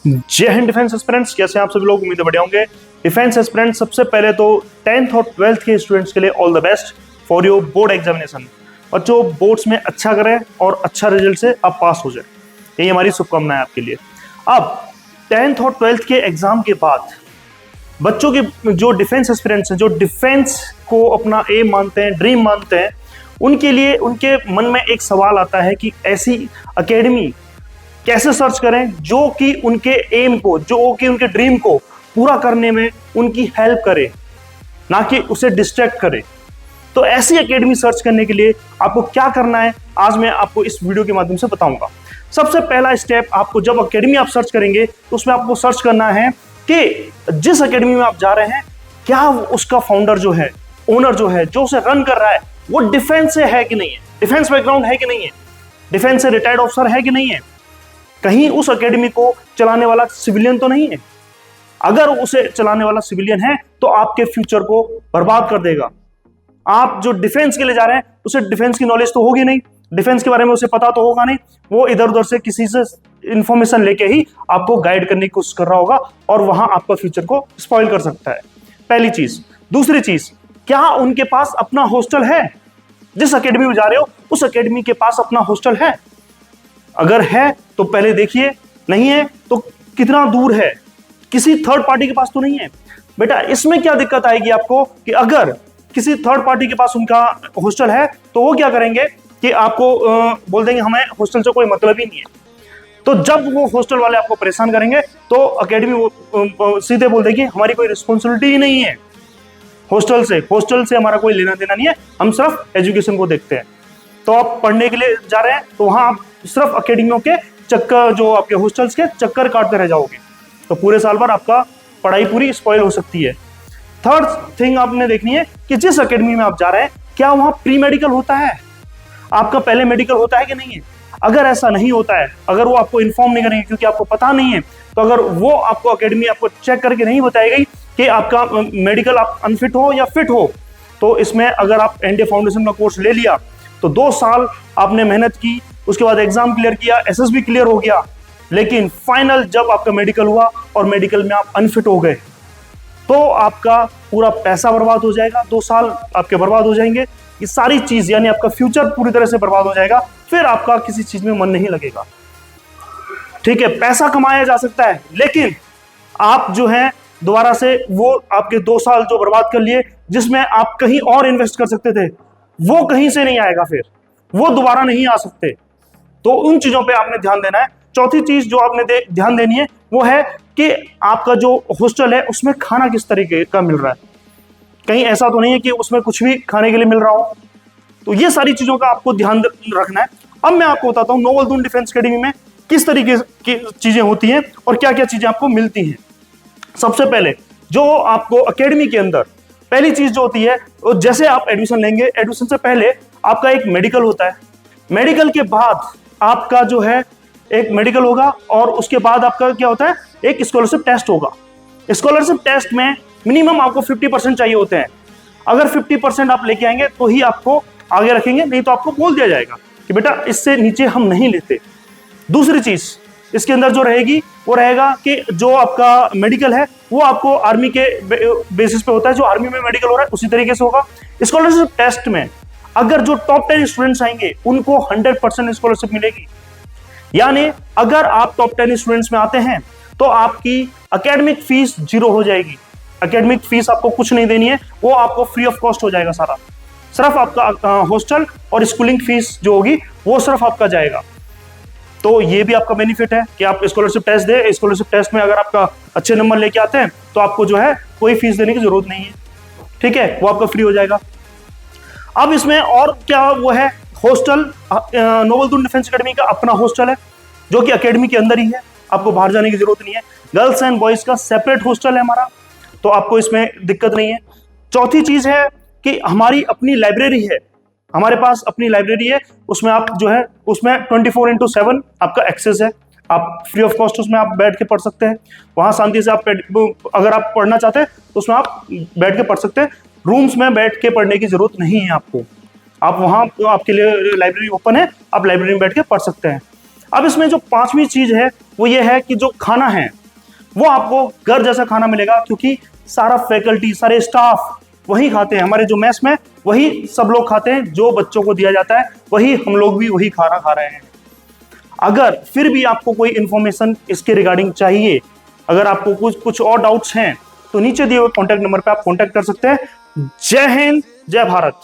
जय Hind defence aspirants, कैसे हैं आप सभी लोग। उम्मीद है बढ़िया होंगे। डिफेंस एस्पिरेंट्स, सबसे पहले तो 10th और 12th के स्टूडेंट्स के लिए all the best for your board examination. बच्चों, बोर्ड्स में अच्छा करें और अच्छा रिजल्ट से आप पास हो जाए, यही हमारी शुभकामनाएं आपके लिए। अब 10th और 12th के एग्जाम के बाद बच्चों के जो डिफेंस एस्पिरेंट्स हैं, जो डिफेंस को अपना एम मानते हैं, ड्रीम मानते हैं, उनके लिए उनके मन में एक सवाल आता है कि ऐसी एकेडमी कैसे सर्च करें जो कि उनके एम को, जो कि उनके ड्रीम को पूरा करने में उनकी हेल्प करे, ना कि उसे डिस्ट्रैक्ट करे। तो ऐसी एकेडमी सर्च करने के लिए आपको क्या करना है, आज मैं आपको इस वीडियो के माध्यम से बताऊंगा। सबसे पहला स्टेप, आपको जब एकेडमी आप सर्च करेंगे तो उसमें आपको सर्च करना है कि जिस एकेडमी में आप जा रहे हैं, क्या उसका फाउंडर जो है, ओनर जो है, जो उसे रन कर रहा है, वो डिफेंस से है कि नहीं है, डिफेंस बैकग्राउंड है कि नहीं है, डिफेंस से रिटायर्ड ऑफिसर है कि नहीं है, कहीं उस एकेडमी को चलाने वाला सिविलियन तो नहीं है। अगर उसे चलाने वाला सिविलियन है तो आपके फ्यूचर को बर्बाद कर देगा। आप जो डिफेंस के लिए जा रहे हैं उसे डिफेंस की नॉलेज तो होगी नहीं, डिफेंस के बारे में उसे पता तो होगा नहीं, वो इधर उधर से किसी से इंफॉर्मेशन लेके ही आपको गाइड करने की कोशिश कर रहा होगा और वहां आपका फ्यूचर को स्पॉइल कर सकता है। पहली चीज। दूसरी चीज, क्या उनके पास अपना हॉस्टल है? जिस एकेडमी में जा रहे हो उस एकेडमी के पास अपना हॉस्टल है? अगर है तो पहले देखिए, नहीं है तो कितना दूर है, किसी थर्ड पार्टी के पास तो नहीं है। बेटा, इसमें क्या दिक्कत आएगी आपको कि अगर किसी थर्ड पार्टी के पास उनका हॉस्टल है तो वो क्या करेंगे कि आपको बोल देंगे हमें हॉस्टल से कोई मतलब ही नहीं है। तो जब वो हॉस्टल वाले आपको परेशान करेंगे तो एकेडमी सीधे बोल देगी हमारी कोई रिस्पॉन्सिबिलिटी ही नहीं है हॉस्टल से हमारा कोई लेना देना नहीं है, हम सिर्फ एजुकेशन को देखते हैं। तो आप पढ़ने के लिए जा रहे हैं तो वहां आप सिर्फ एकेडमियों के चक्कर, जो आपके हॉस्टल्स के चक्कर काटते रह जाओगे, तो पूरे साल भर आपका पढ़ाई पूरी स्पॉइल हो सकती है। थर्ड थिंग आपने देखनी है कि जिस एकेडमी में आप जा रहे हैं, क्या वहां प्री मेडिकल होता है, आपका पहले मेडिकल होता है कि नहीं है। अगर ऐसा नहीं होता है, अगर वो आपको इन्फॉर्म नहीं करेंगे क्योंकि आपको पता नहीं है, तो अगर वो आपको एकेडमी आपको चेक करके नहीं बताएगी कि आपका मेडिकल आप अनफिट हो या फिट हो, तो इसमें अगर आप एनडीए फाउंडेशन का कोर्स ले लिया तो 2 साल आपने मेहनत की, उसके बाद एग्जाम क्लियर किया, एसएसबी क्लियर हो गया, लेकिन फाइनल जब आपका मेडिकल हुआ और मेडिकल में आप अनफिट हो गए तो आपका पूरा पैसा बर्बाद हो जाएगा, 2 साल आपके बर्बाद हो जाएंगे। ये सारी चीज यानी आपका फ्यूचर पूरी तरह से बर्बाद हो जाएगा, फिर आपका किसी चीज में मन नहीं लगेगा। ठीक है, पैसा कमाया जा सकता है, लेकिन आप जो है दोबारा से वो आपके 2 साल जो बर्बाद कर लिए, जिसमें आप कहीं और इन्वेस्ट कर सकते थे, वो कहीं से नहीं आएगा, फिर वो दोबारा नहीं आ सकते। तो उन चीजों पे आपने ध्यान देना है। चौथी चीज जो आपने ध्यान देनी है वो है कि आपका जो हॉस्टल है उसमें खाना किस तरीके का मिल रहा है, कहीं ऐसा तो नहीं है कि उसमें कुछ भी खाने के लिए मिल रहा हो। तो ये सारी चीजों का आपको ध्यान रखना है। अब मैं आपको बताता हूँ नोबल दून डिफेंस एकेडमी में किस तरीके की चीजें होती हैं और क्या क्या चीजें आपको मिलती हैं। सबसे पहले जो आपको एकेडमी के अंदर पहली चीज जो होती है, जैसे आप एडमिशन लेंगे, एडमिशन से पहले आपका एक मेडिकल होता है, मेडिकल के बाद आपका जो है एक मेडिकल होगा और उसके बाद आपका क्या होता है, एक स्कॉलरशिप टेस्ट होगा। स्कॉलरशिप टेस्ट में मिनिमम आपको 50% चाहिए होते हैं। अगर 50% आप लेके आएंगे तो ही आपको आगे रखेंगे, नहीं तो आपको बोल दिया जाएगा कि बेटा इससे नीचे हम नहीं लेते। दूसरी चीज इसके अंदर जो रहेगी वो रहेगा कि जो आपका मेडिकल है वो आपको आर्मी के बेसिस पे होता है, जो आर्मी में मेडिकल हो रहा है उसी तरीके से होगा। स्कॉलरशिप टेस्ट में अगर जो टॉप 10 स्टूडेंट्स आएंगे उनको 100% स्कॉलरशिप मिलेगी। यानी अगर आप टॉप 10 स्टूडेंट्स में आते हैं तो आपकी एकेडमिक फीस 0 हो जाएगी। एकेडमिक फीस आपको कुछ नहीं देनी है, वो आपको फ्री ऑफ कॉस्ट हो जाएगा सारा। सिर्फ आपका हॉस्टल और स्कूलिंग फीस जो होगी वो सिर्फ आपका जाएगा। तो ये भी आपका बेनिफिट है कि आप स्कॉलरशिप टेस्ट दे, स्कॉलरशिप टेस्ट में अगर आपका अच्छे नंबर लेके आते हैं तो आपको जो है कोई फीस देने की जरूरत नहीं है। ठीक है, वो आपका फ्री हो जाएगा। अब इसमें और क्या वो है, hostel Noble Doon defence academy का अपना हॉस्टल है जो कि एकेडमी के अंदर ही है, आपको बाहर जाने की जरूरत नहीं है। गर्ल्स एंड बॉयज का सेपरेट हॉस्टल है हमारा, तो आपको इसमें दिक्कत नहीं है। चौथी चीज है कि हमारी अपनी लाइब्रेरी है, हमारे पास अपनी लाइब्रेरी है, उसमें आप जो है उसमें 24/7 आपका एक्सेस है, आप फ्री ऑफ कॉस्ट उसमें आप बैठ के पढ़ सकते हैं। वहां शांति से आप अगर आप पढ़ना चाहते हैं तो उसमें आप बैठ के पढ़ सकते हैं। रूम्स में बैठ के पढ़ने की जरूरत नहीं है आपको, आप वहां आपके लिए लाइब्रेरी ओपन है, आप लाइब्रेरी में बैठ के पढ़ सकते हैं। अब इसमें जो पांचवी चीज है वो ये है कि जो खाना है वो आपको घर जैसा खाना मिलेगा, क्योंकि सारा फैकल्टी, सारे स्टाफ वही खाते हैं। हमारे जो मेस में वही सब लोग खाते हैं, जो बच्चों को दिया जाता है वही हम लोग भी वही खाना खा रहे हैं। अगर फिर भी आपको कोई इंफॉर्मेशन इसके रिगार्डिंग चाहिए, अगर आपको कुछ और डाउट्स हैं, तो नीचे दिए हुए कॉन्टैक्ट नंबर पे आप कॉन्टैक्ट कर सकते हैं। जय हिंद, जय भारत।